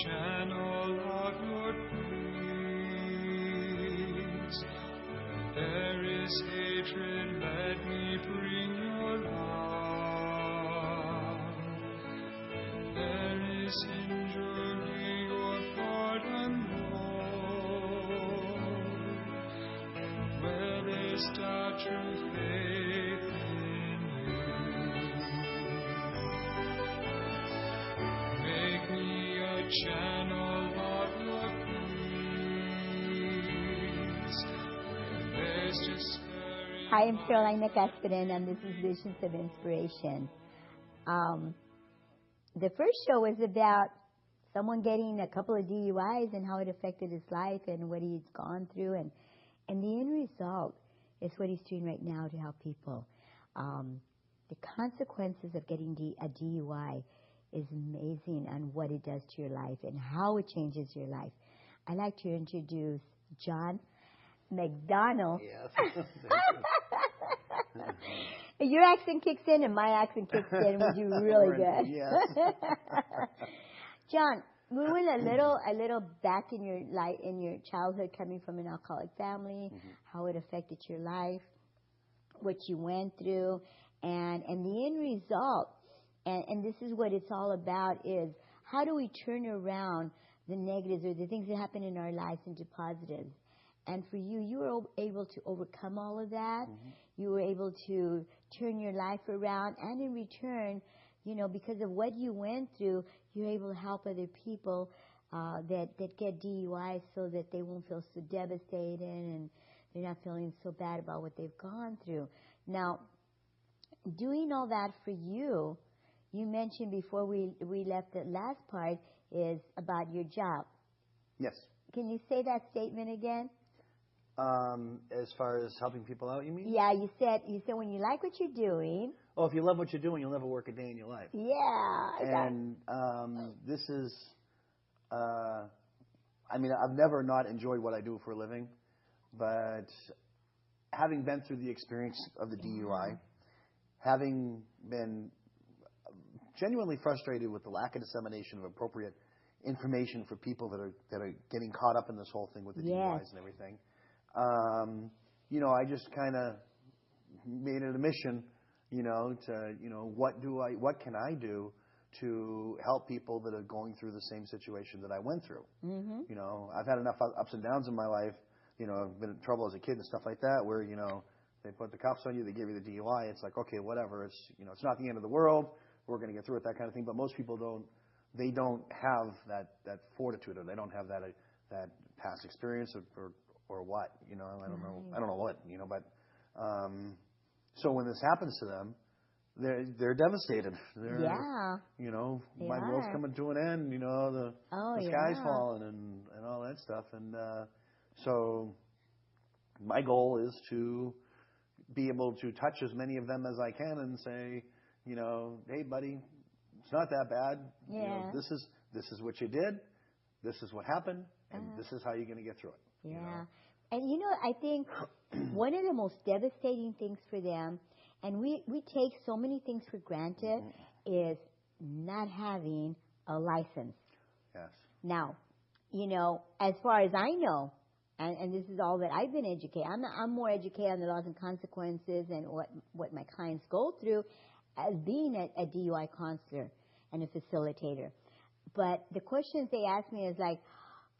channel of your praise. Where there is hatred, let me bring your love. Where there is injury, your pardon, Lord. Where there's doubt, true faith in you. Make me a channel of your peace. Where there's discouragement. Hi, I'm Carolina Castorena, and this is Visions of Inspiration. The first show was about someone getting a couple of DUIs and how it affected his life and what he's gone through. And the end result is what he's doing right now to help people. The consequences of getting a DUI is amazing on what it does to your life and how it changes your life. I'd like to introduce John MacDonald. Yes. Your accent kicks in and my accent kicks in. We do really good. Yes. John, we went a little back in your life, in your childhood, coming from an alcoholic family, how it affected your life, what you went through, and the end result. And this is what it's all about: is how do we turn around the negatives or the things that happen in our lives into positives? And for you, you were able to overcome all of that. You were able to turn your life around, and in return, you know, because of what you went through, you're able to help other people that get DUIs so that they won't feel so devastated and they're not feeling so bad about what they've gone through. Now, doing all that for you, you mentioned before we left the last part, is about your job. Yes. Can you say that statement again? As far as helping people out, you mean? Yeah, you said when you like what you're doing. Oh, if you love what you're doing, you'll never work a day in your life. Yeah. And this is, I mean, I've never not enjoyed what I do for a living, but having been through the experience of the DUI, having been genuinely frustrated with the lack of dissemination of appropriate information for people that are getting caught up in this whole thing with the DUIs and everything. You know, I just kind of made it a mission, you know, to, you know, what can I do to help people that are going through the same situation that I went through? You know, I've had enough ups and downs in my life. You know, I've been in trouble as a kid and stuff like that, where, you know, they put the cops on you, they give you the DUI. It's like, okay, whatever. It's, you know, it's not the end of the world. We're going to get through it, that kind of thing. But most people don't have that fortitude, or they don't have that past experience or what, you know, I don't know what, you know, but, so when this happens to them, they're devastated. They're, you know, my world's coming to an end, you know, the sky's falling and all that stuff. And, so my goal is to be able to touch as many of them as I can and say, you know, hey buddy, it's not that bad. You know, this is what you did. This is what happened, and this is how you're going to get through it. Yeah. You know? And, you know, I think one of the most devastating things for them, and we take so many things for granted, is not having a license. Yes. Now, you know, as far as I know, and this is all that I've been educated, I'm more educated on the laws and consequences and what my clients go through as being a DUI counselor and a facilitator. But the questions they ask me is like,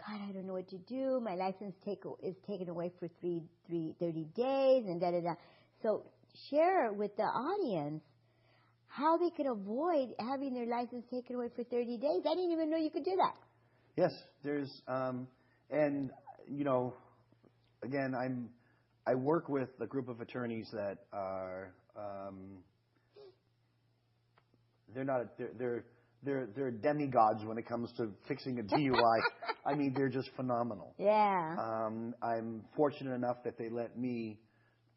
God, I don't know what to do. My license is taken away for 30 days and da-da-da. So share with the audience how they can avoid having their license taken away for 30 days. I didn't even know you could do that. Yes, there's, and, you know, again, I work with a group of attorneys that are, they're demigods when it comes to fixing a DUI. I mean, they're just phenomenal. Yeah. I'm fortunate enough that they let me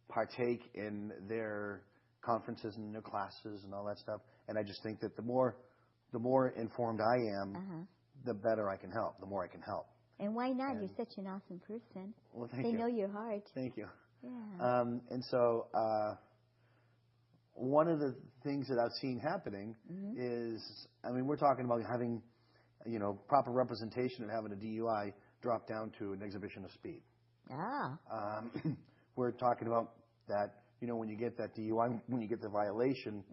partake in their conferences and their classes and all that stuff. And I just think that the more informed I am, the better I can help, the more I can help. And why not? You're such an awesome person. Well, thank you. you. They know your heart. Thank you. Yeah. And so one of the things that I've seen happening is, I mean, we're talking about having, proper representation of having a DUI drop down to an exhibition of speed. Ah. We're talking about that, when you get that DUI, when you get the violation,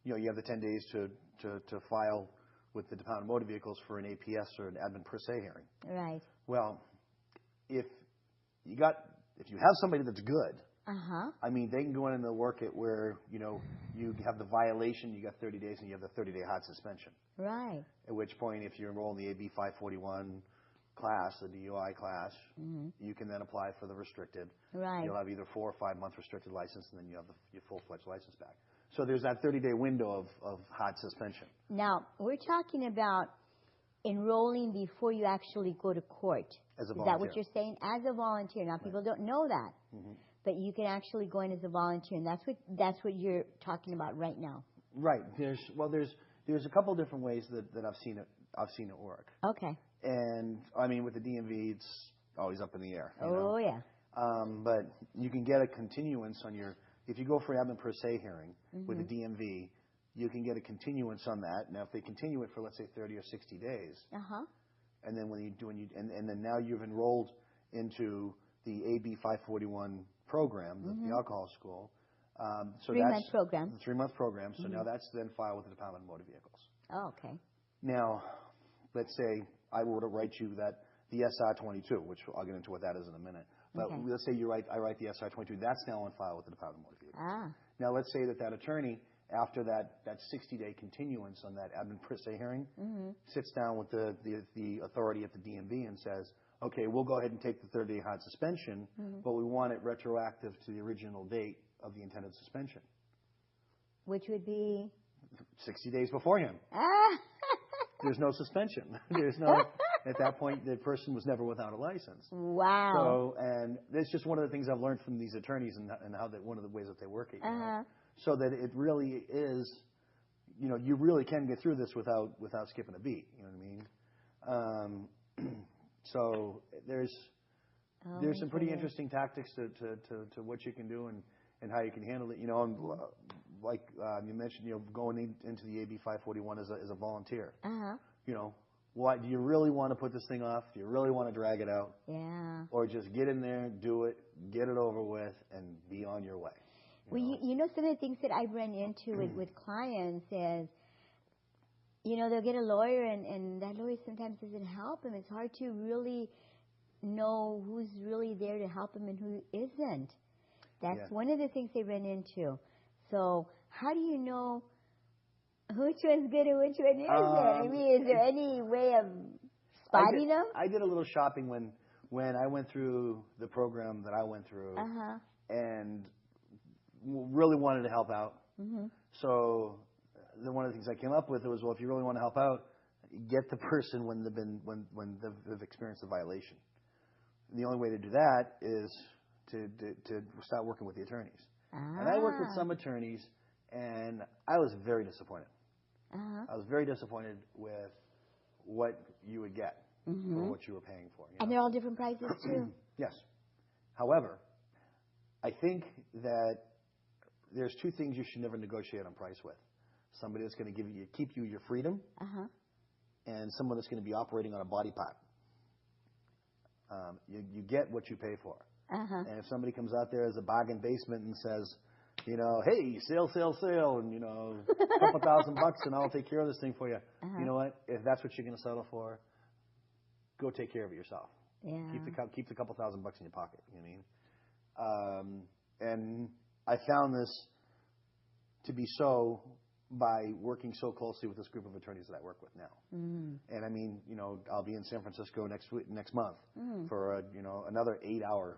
you have the 10 days to file with the Department of Motor Vehicles for an APS or an admin per se hearing. Right. Well, if you have somebody that's good, I mean, they can go in and they'll work it where, you have the violation, you got 30 days, and you have the 30-day hot suspension. Right. At which point, if you enroll in the AB 541 class, the DUI class, you can then apply for the restricted. Right. You'll have either 4 or 5 month restricted license, and then you have your full-fledged license back. So there's that 30-day window of hot suspension. Now, we're talking about enrolling before you actually go to court. As a volunteer. Is that what you're saying? As a volunteer. Now, people don't know that. But you can actually go in as a volunteer, and that's what you're talking about right now. Right. There's a couple different ways that I've seen it work. Okay. And I mean, with the DMV, it's always up in the air. Yeah. But you can get a continuance on if you go for an admin per se hearing with the DMV, you can get a continuance on that. Now, if they continue it for, let's say, 30 or 60 days, and then and then now you've enrolled into the AB 541 program, the alcohol school. So 3-month program. The 3-month program. So now that's then filed with the Department of Motor Vehicles. Oh, okay. Now, let's say I were to write you the SR22, which I'll get into what that is in a minute. But let's say I write the SR22. That's now on file with the Department of Motor Vehicles. Now, let's say that attorney, after that 60-day continuance on that admin per se hearing, sits down with the authority at the DMV and says, okay, we'll go ahead and take the 30-day hot suspension, but we want it retroactive to the original date of the intended suspension. Which would be? 60 days beforehand. There's no suspension. At that point, the person was never without a license. Wow. So, and that's just one of the things I've learned from these attorneys and how one of the ways that they work it. So that it really is, you really can get through this without skipping a beat. You know what I mean? So there's some pretty interesting tactics to what you can do and how you can handle it. And like you mentioned, going into the AB 541 as a volunteer. What do you really want to put this thing off? Do you really want to drag it out? Yeah. Or just get in there, do it, get it over with, and be on your way. Well, some of the things that I've run into with clients is, they'll get a lawyer, and that lawyer sometimes doesn't help them. It's hard to really know who's really there to help them and who isn't. That's one of the things they run into. So how do you know which one's good and which one isn't? I mean, is there any way of spotting them? I did a little shopping when I went through the program that I went through, and really wanted to help out. So one of the things I came up with was, well, if you really want to help out, get the person when they've experienced a violation. And the only way to do that is to start working with the attorneys. And I worked with some attorneys, and I was very disappointed. I was very disappointed with what you would get for what you were paying for. And they're all different prices, too? Yes. However, I think that there's 2 things you should never negotiate on price with. Somebody that's going to keep you your freedom, and someone that's going to be operating on a body part. You get what you pay for. And if somebody comes out there as a bargain basement and says, hey, sale, and, a couple $1,000 and I'll take care of this thing for you. You know what? If that's what you're going to settle for, go take care of it yourself. Yeah. Keep the couple $1,000 in your pocket. You know what I mean? And I found this to be so by working so closely with this group of attorneys that I work with now. And I mean, I'll be in San Francisco next month for another 8-hour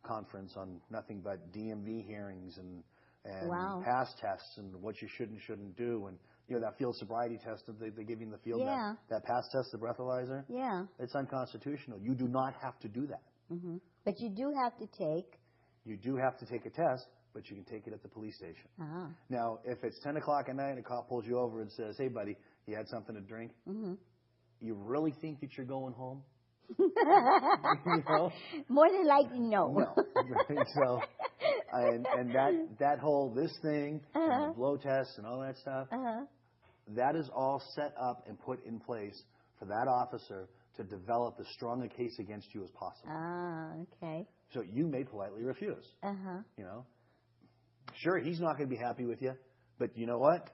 conference on nothing but DMV hearings and pass tests and what you should and shouldn't do, and that field sobriety test that they give you in the field, that pass test, the breathalyzer, it's unconstitutional. You do not have to do that. But you do have to take. You do have to take a test, but you can take it at the police station. Now, if it's 10 o'clock at night and a cop pulls you over and says, hey, buddy, you had something to drink, you really think that you're going home? More than likely, no. No. So, and that whole this thing, and the blow test and all that stuff, that is all set up and put in place for that officer to develop as strong a case against you as possible. Ah, okay. So you may politely refuse. Uh-huh. You know, sure, he's not going to be happy with you, but you know what?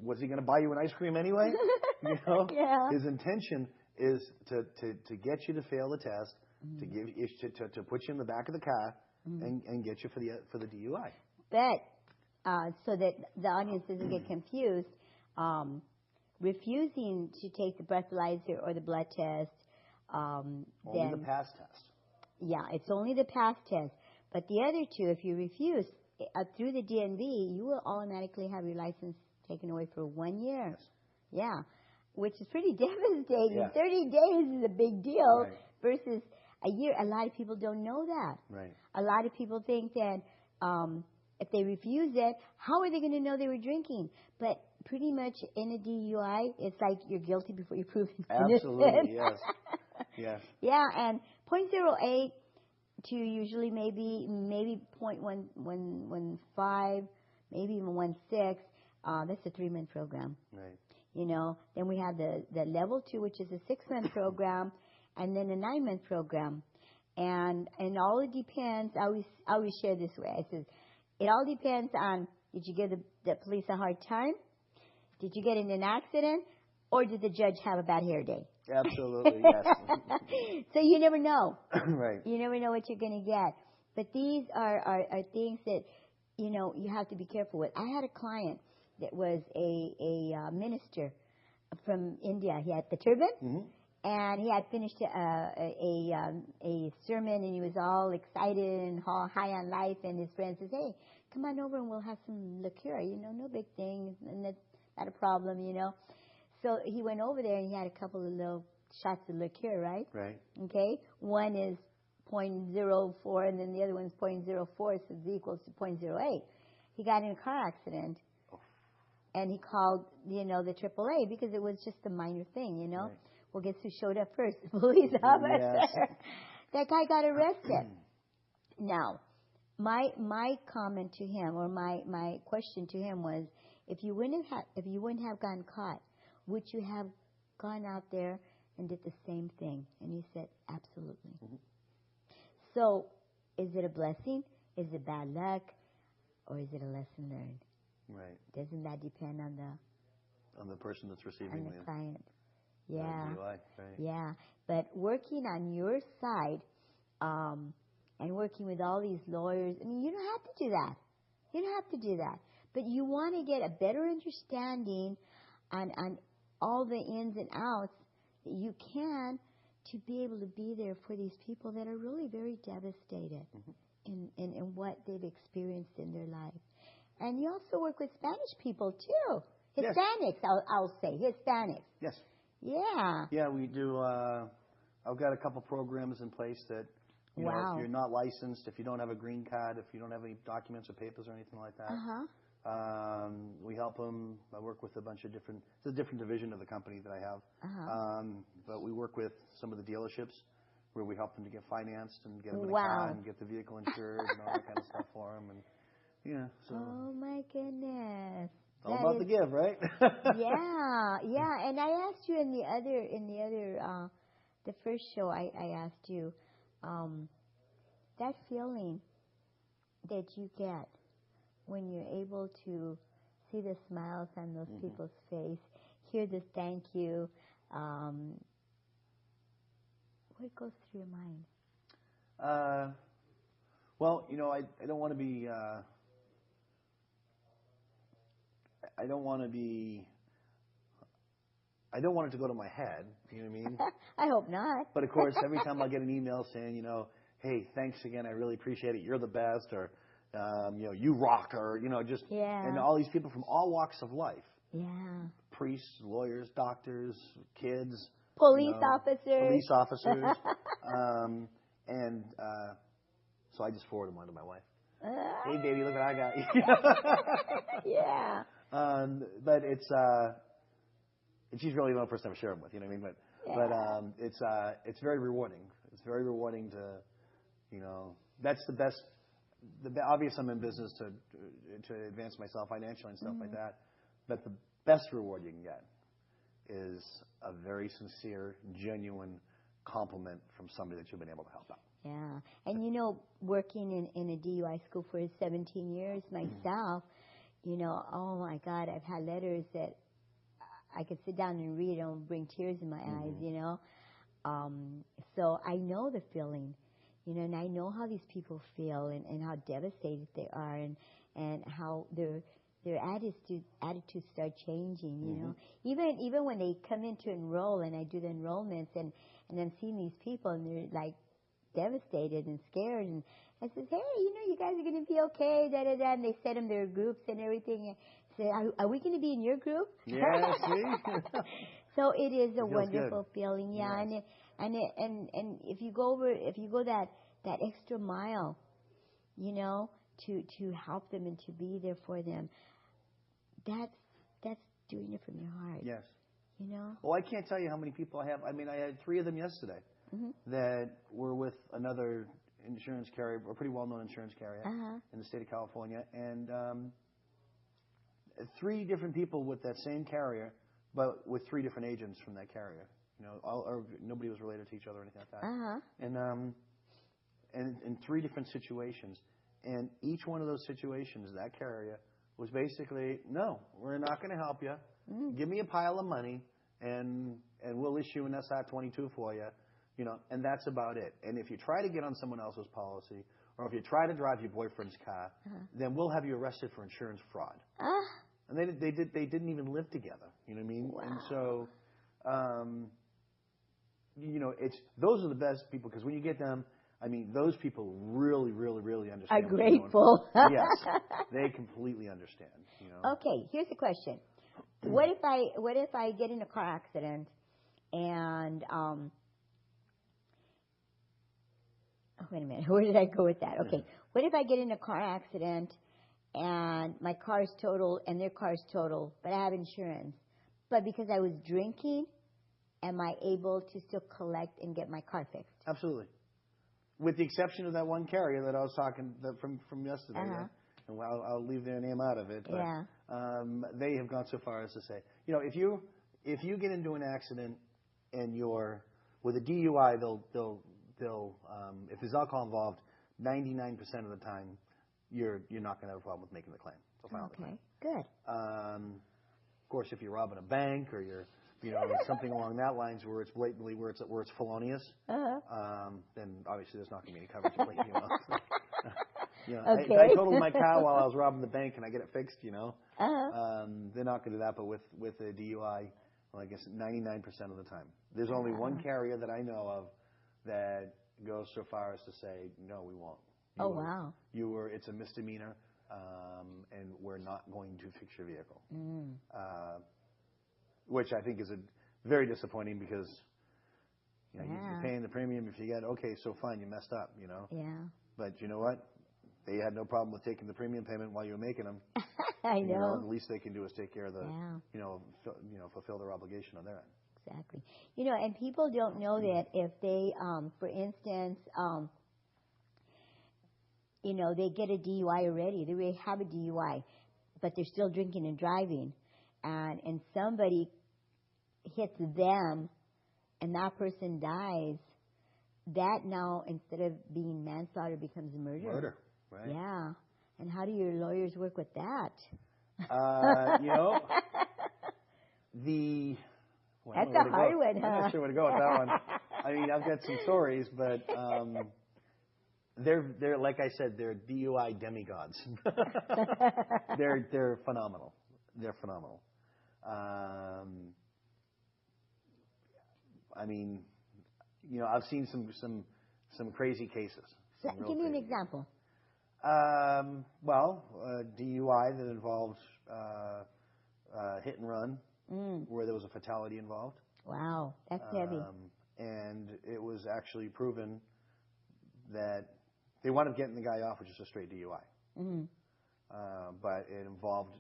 Was he going to buy you an ice cream anyway? You know, Yeah. His intention is to get you to fail the test, to put you in the back of the car, and get you for the DUI. But so that the audience doesn't get confused, refusing to take the breathalyzer or the blood test, Only then the pass test. yeah, it's only the pass test. But the other two, if you refuse through the DMV, you will automatically have your license taken away for 1 year. Yes. Yeah, which is pretty devastating. Yeah. 30 days is a big deal Right. versus a year. A lot of people don't know that. Right. A lot of people think that if they refuse it, how are they going to know they were drinking? But pretty much in a DUI, it's like you're guilty before you're proven innocent. Absolutely, yes. Yes. Yeah, and 0.08 to usually maybe 0.115, maybe even 1.6. That's a 3-month program. Right. You know, then we have the level 2, which is a 6-month program, and then a 9-month program. And all it depends, I always share this way. I says, it all depends on, did you give the police a hard time? Did you get in an accident? Or did the judge have a bad hair day? Absolutely, yes. So you never know. Right. You never know what you're going to get. But these are things that, you know, you have to be careful with. I had a client that was a minister from India. He had the turban. Mm-hmm. And he had finished a sermon, and he was all excited and all high on life. And his friend says, "Hey, come on over and we'll have some liqueur. You know, no big thing, and that's not a problem, you know." So he went over there and he had a couple of little shots of liqueur, right? Right. Okay. One is 0.04, and then the other one's 0.04, so it's equals to 0.08. He got in a car accident, and he called, you know, the AAA because it was just a minor thing, you know. Right. Well, guess who showed up first? The police officer. Yes. That guy got arrested. Now, my comment to him, or my question to him was, if you wouldn't have gotten caught, would you have gone out there and did the same thing? And he said, absolutely. Mm-hmm. So, is it a blessing? Is it bad luck? Or is it a lesson learned? Right. Doesn't that depend on the person that's receiving the client? Yeah. DUI, right. Yeah. But working on your side, and working with all these lawyers, I mean, you don't have to do that. You don't have to do that. But you want to get a better understanding on all the ins and outs that you can to be able to be there for these people that are really very devastated in what they've experienced in their life. And you also work with Spanish people, too. Hispanics, yes. I'll say. Hispanics. Yes. Yeah. Yeah, we do. I've got a couple programs in place that, you know, if you're not licensed, if you don't have a green card, if you don't have any documents or papers or anything like that, we help them. I work with a bunch of different, it's a different division of the company that I have. But we work with some of the dealerships where we help them to get financed and get them in a car and get the vehicle insured and all that kind of stuff for them. And yeah, so. Oh my goodness. All about the give, right? Yeah. And I asked you in the first show, I asked you, that feeling that you get when you're able to see the smiles on those people's face, hear the thank you, what goes through your mind? Well, you know, I don't want to be. I don't want it to go to my head. You know what I mean? I hope not. But of course, every time I get an email saying, you know, hey, thanks again, I really appreciate it. You're the best, or you know, you rock, or you know, just and all these people from all walks of life. Yeah. Priests, lawyers, doctors, kids, police officers. So I just forward them on to my wife. Hey, baby, look what I got. Yeah. But it's and she's really the only person I ever share them with. You know what I mean? But it's very rewarding. It's very rewarding to, you know, that's the best. Obviously, I'm in business to advance myself financially and stuff like that. But best reward you can get is a very sincere, genuine compliment from somebody that you've been able to help out. Yeah. And, working in a DUI school for 17 years myself, oh, my God, I've had letters that I could sit down and read and it'll bring tears in my eyes, So I know the feeling, and I know how these people feel and how devastated they are and how their attitudes start changing, Even when they come in to enroll and I do the enrollments and I'm seeing these people and they're like devastated and scared, and I said, hey, you guys are going to be okay, da-da-da, and they set them their groups and everything. I said, are we going to be in your group? Yeah, see? So it is a wonderful good. feeling, yeah. Yes. And if you go that extra mile, to help them and to be there for them, that's doing it from your heart. Yes. Well, I can't tell you how many people I have. I mean, I had 3 of them yesterday that were with another insurance carrier, a pretty well-known insurance carrier in the state of California, and 3 different people with that same carrier, but with 3 different agents from that carrier. Nobody was related to each other or anything like that. And in 3 different situations, and each one of those situations, that carrier was basically, no, we're not going to help you. Give me a pile of money, and we'll issue an SR-22 for you, and that's about it. And if you try to get on someone else's policy, or if you try to drive your boyfriend's car, then we'll have you arrested for insurance fraud. And they didn't even live together. You know what I mean? Wow. And so, those are the best people, because when you get them, I mean, those people really, really, really understand. Are grateful. Yes, they completely understand. Okay, here's a question. What if I get in a car accident and wait a minute, where did I go with that? Okay, what if I get in a car accident and my car is totaled and their car is totaled, but I have insurance, but because I was drinking, am I able to still collect and get my car fixed? Absolutely. With the exception of that one carrier that I was talking from yesterday, and I'll leave their name out of it. But, they have gone so far as to say, if you get into an accident and you're with a DUI, they'll if there's alcohol involved, 99% of the time, you're not going to have a problem with making the claim. So file the claim. Good. Of course, if you're robbing a bank or you're something along that lines where it's blatantly where it's felonious, then obviously there's not going to be any coverage. Okay. I totaled my car while I was robbing the bank and I get it fixed. They're not going to do that. But with a DUI, well, I guess 99% of the time, there's only one carrier that I know of that goes so far as to say, no, we won't. Wow. It's a misdemeanor, and we're not going to fix your vehicle. Which I think is very disappointing, because you're paying the premium. If you get, okay, so fine, you messed up, Yeah. But you know what? They had no problem with taking the premium payment while you were making them. I know. The least they can do is take care of the, fulfill their obligation on their end. Exactly. And people don't know that if they, for instance, they get a DUI already. They already have a DUI, but they're still drinking and driving. And somebody hits them and that person dies, that now, instead of being manslaughter, becomes murder. Murder, right. Yeah. And how do your lawyers work with that? That's a hard one, huh? I'm not sure where to go with that one. I mean, I've got some stories, but they're like I said, they're DUI demigods. They're phenomenal. They're phenomenal. I mean, I've seen some crazy cases. Give me an example. DUI that involved hit and run, where there was a fatality involved. Wow, that's heavy. And it was actually proven that they wound up getting the guy off with just a straight DUI. But it involved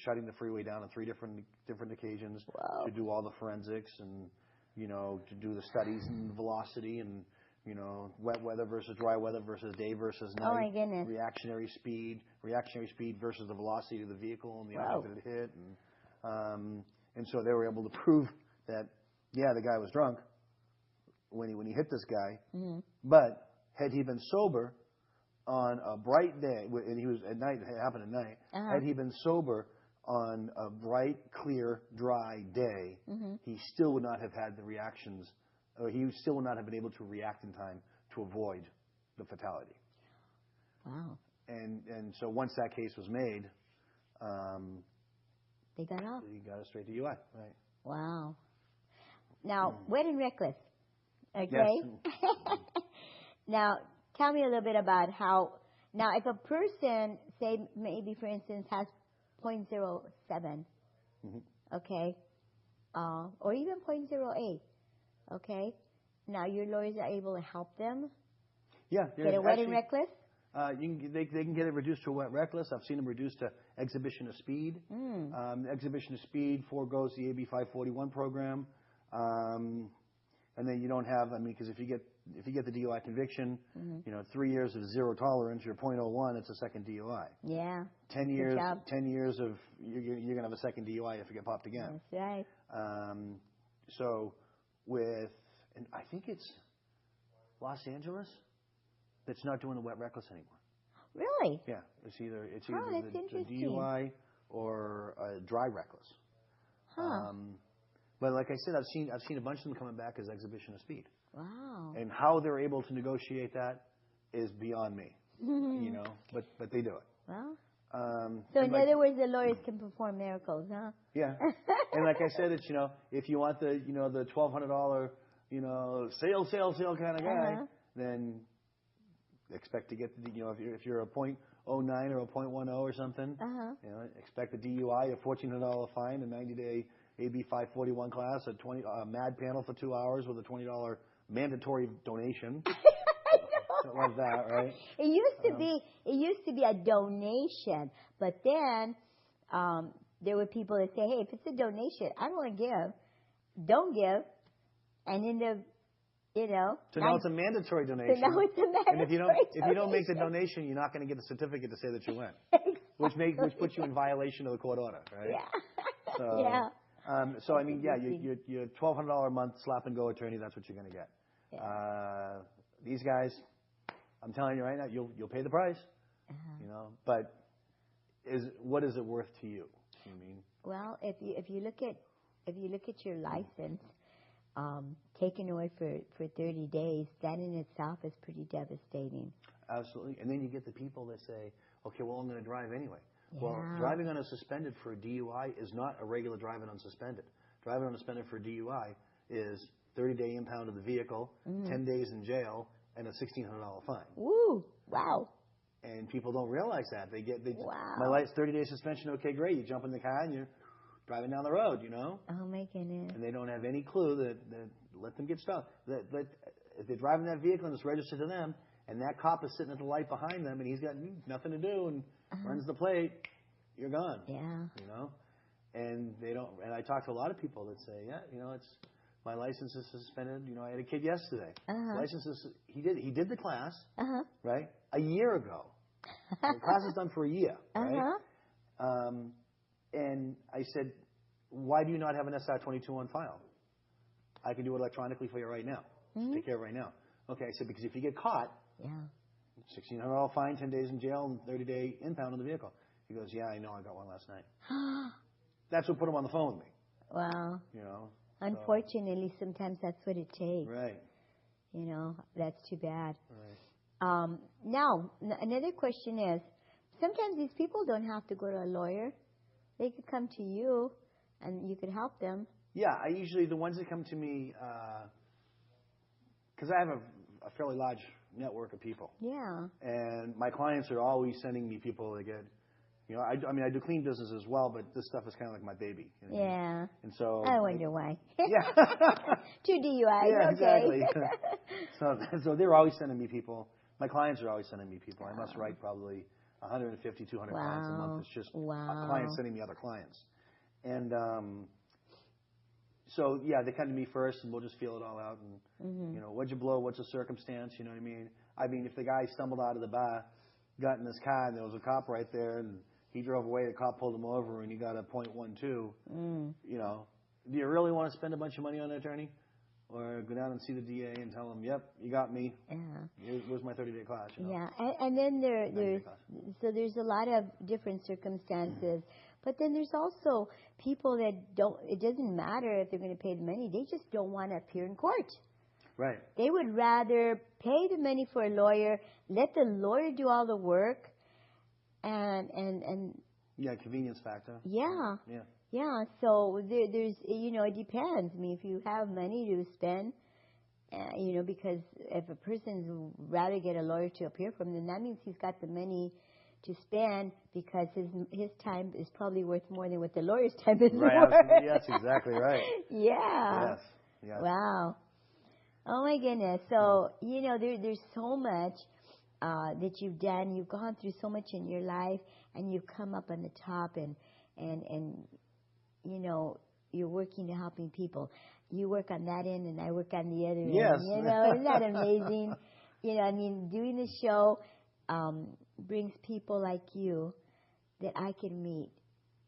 shutting the freeway down on 3 different occasions. Wow. To do all the forensics and, to do the studies and velocity and, wet weather versus dry weather versus day versus night. Oh, my goodness. Reactionary speed versus the velocity of the vehicle and the object that it hit. And so they were able to prove that, yeah, the guy was drunk when he hit this guy. But had he been sober on a bright day, and he was at night, it happened at night, had he been sober on a bright, clear, dry day, he still would not have had the reactions, or he still would not have been able to react in time to avoid the fatality. Wow. And so once that case was made, they got off. He got a straight DUI, right? Wow. Now, wet and reckless. Okay. Yes. Now, tell me a little bit about how. Now, if a person, say, maybe for instance, has 0.07, okay, or even 0.08, okay. Now, your lawyers are able to help them. Yeah. Get a wet and reckless. They can get it reduced to a wet reckless. I've seen them reduced to exhibition of speed. Exhibition of speed foregoes the AB 541 program, and then you don't have. I mean, because if you get the DUI conviction, 3 years of zero tolerance, you're 0.01. It's a second DUI. Yeah. 10 years. 10 years of you're gonna have a second DUI if you get popped again. That's right. So and I think it's Los Angeles that's not doing the wet reckless anymore. Really? Yeah, it's either that's the DUI or dry reckless. Huh. But like I said, I've seen a bunch of them coming back as exhibition of speed. Wow. And how they're able to negotiate that is beyond me. But they do it. Well. So in other words, the lawyers can perform miracles, huh? Yeah. And like I said, it's if you want the the $1,200 sale kind of guy, then expect to get if you're a 0.09 or a 0.10 or something, expect a DUI, a $1,400 fine, a 90-day AB 541 class, a mad panel for 2 hours with a $20 mandatory donation. Something like that, right? It used to be a donation, but then there were people that say, "Hey, if it's a donation, I don't want to give. Don't give." And in the So now it's a mandatory donation. So now it's a mandatory And if you don't make the donation, you're not going to get the certificate to say that you went. Exactly. Which puts you in violation of the court order, right? Yeah. So, yeah. So I mean, yeah, your $1,200 a month slap and go attorney. That's what you're going to get. Yeah. These guys, I'm telling you right now, you'll pay the price. But what is it worth to you? You mean? Well, if you look at your license taken away for 30 days, that in itself is pretty devastating. Absolutely. And then you get the people that say, okay, well, I'm going to drive anyway. Yeah. Well, driving on a suspended for a DUI is not a regular driving on suspended. Driving on suspended for a DUI is 30-day impound of the vehicle, 10 days in jail, and a $1,600 fine. Woo! Wow. And people don't realize that. Wow. My life's 30-day suspension. Okay, great. You jump in the car and you're driving down the road, Oh my goodness. And they don't have any clue that let them get stopped. That if they're driving that vehicle and it's registered to them, and that cop is sitting at the light behind them, and he's got nothing to do and runs the plate, you're gone. Yeah. And they don't. And I talk to a lot of people that say, yeah, it's my license is suspended. I had a kid yesterday. License is he did the class right a year ago. The class is done for a year, right? And I said, why do you not have an SR-22 on file? I can do it electronically for you right now. Take care of it right now. Okay, I said, because if you get caught, $1,600 fine, 10 days in jail, and 30-day impound on the vehicle. He goes, yeah, I know, I got one last night. That's what put him on the phone with me. Wow. Unfortunately, sometimes that's what it takes. Right. That's too bad. Right. Now, another question is, sometimes these people don't have to go to a lawyer. They could come to you, and you could help them. Yeah, I usually, the ones that come to me, because I have a fairly large network of people. Yeah. And my clients are always sending me people that get, I mean, I do clean business as well, but this stuff is kind of like my baby. Yeah. And so. I wonder why. Yeah. 2 DUIs. Yeah, okay. Exactly. So they're always sending me people. My clients are always sending me people. I must write probably 150, 200 clients a month. It's just clients sending me other clients. And so, yeah, they come to me first, and we'll just feel it all out. And, what'd you blow? What's the circumstance? You know what I mean? I mean, if the guy stumbled out of the bar, got in his car, and there was a cop right there, and he drove away, the cop pulled him over, and he got a .12. You know, do you really want to spend a bunch of money on an attorney? Or go down and see the DA and tell him, yep, you got me. Where's my 30-day class? You know? Yeah, and then there's a lot of different circumstances. But then there's also people that it doesn't matter if they're going to pay the money. They just don't want to appear in court. Right. They would rather pay the money for a lawyer, let the lawyer do all the work, and yeah, convenience factor. Yeah. Yeah. Yeah, so there's, you know, it depends. I mean, if you have money to spend, you know, because if a person's rather get a lawyer to appear for him, then that means he's got the money to spend because his time is probably worth more than what the lawyer's time is worth. Right, yes, exactly right. Yeah. Yes. Wow. Oh, my goodness. So, you know, there's so much that you've done. You've gone through so much in your life, and you've come up on the top, and you know, you're working to helping people. You work on that end, and I work on the other end. Yes. You know, isn't that amazing? You know, I mean, doing the show brings people like you that I can meet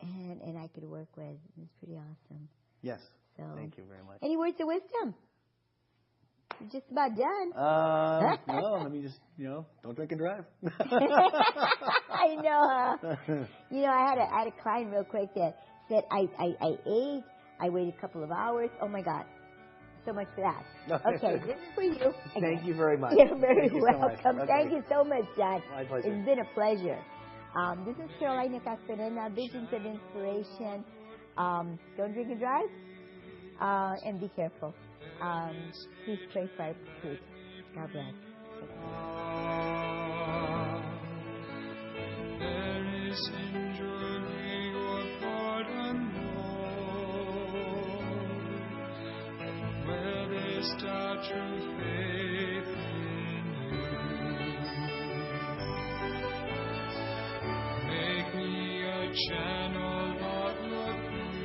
and I could work with. It's pretty awesome. Yes. So, thank you very much. Any words of wisdom? You're just about done. No, let me just, you know, don't drink and drive. I know. You know, I had a client real quick that said, I ate, I waited a couple of hours. Oh, my God. So much for that. Okay, this is for you. Thank you very much. You're very Thank you welcome. so much. Thank you so much, John. My pleasure. It's been a pleasure. This is Carolina Castorena, Visions of Inspiration. Don't drink and drive, and be careful. Please pray for our food. God bless. There is injury or pardon, Lord, where there's doubt, true faith in you. Make me a channel of your peace.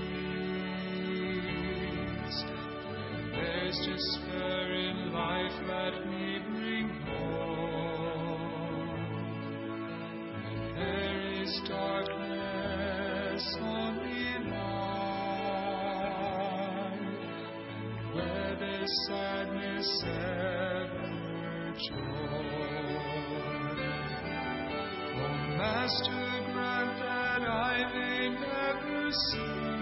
There's despair in life, let me bring hope. There is darkness, only light. And where there's sadness, ever joy. Oh, Master, grant that I may never see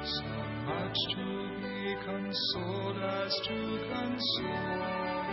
so much to be consoled as to console.